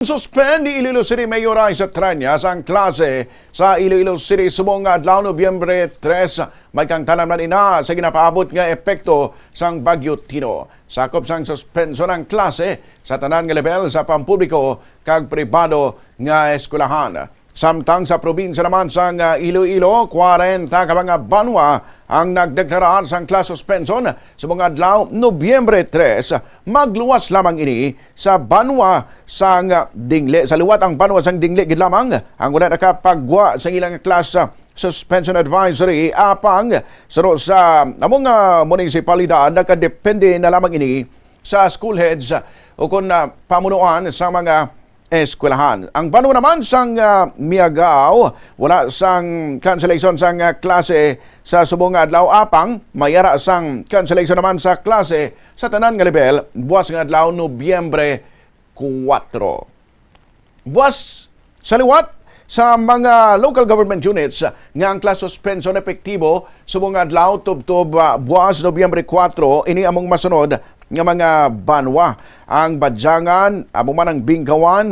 Suspend Iloilo City Mayor Raisa Treñas ang klase sa Iloilo City subong adlaw Nobyembre 3 may kang tanan ina sa ginapaabot nga epekto sang Bagyo Tino. Sakop sang suspensyon ng klase sa tanan nga lebel sa pampubliko kag pribado nga eskwelahan. Samtang sa probinsya naman sang Iloilo, 40 ka mga banwa ang nagdeklarar sang class suspension sa mga adlaw Nobyembre 3. Magluwas lamang ini sa banwa sang dingle. Sa liwat ang banwa sang dingle gid lamang ang wala nakapagwa sa ilang class suspension advisory apang saro sa among munisipalidad nakadepende na lamang ini sa school heads o kung pamunuan sa mga eskwelahan. Ang bano naman sang miagaw, wala sang cancellation sang klase sa subong adlaw apang, mayara sang cancellation naman sa klase sa tanan nga lebel, buwas nga adlaw Nobyembre 4. Buwas sa liwat sa mga local government units nga ang class suspension epektibo subong adlaw tubtob buwas Nobyembre 4 ini among masunod nga mga banwa, ang Badyangan, amo man ang Bingkawan,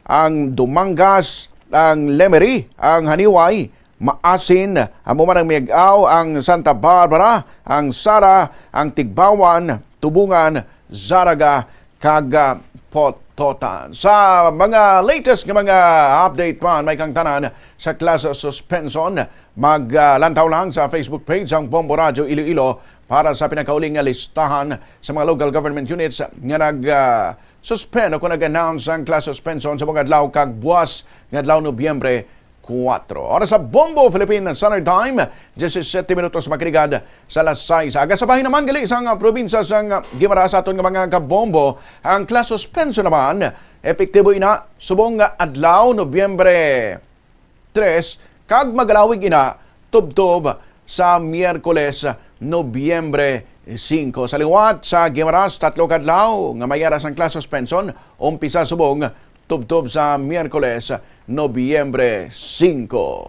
ang Dumangas, ang Lemery, ang Haniway, Maasin, amo man ang Miagaw, ang Santa Barbara, ang Sara, ang Tigbawan, Tubungan, Zaraga, kag Pototan. Sa mga latest nga mga update pa, may kang tanan sa class suspension, maglantaw lang sa Facebook page ang Bombo Radio Iloilo para sa pinakauling nga listahan sa mga local government units nga nag-suspend o kung nag-announce ang class suspension sa mga adlaw kag buwas nga adlaw Nobyembre 4. Oras sa Bombo Philippine Standard Time, 17 minutos makiligad sa alas 6. Aga sa bahin naman gali isang probinsya sang Guimaras aton nga mga kabombo. Ang class suspension naman, epektibo ina subong nga adlaw Nobyembre 3 kag magalawig ina tubtob sa Miyerkules Nobyembre 5. Sa liwat sa Guimaras, 3 kadlaw nga mayara sang class suspension, umpisa subong tubtob sa Miyerkules Nobyembre 5.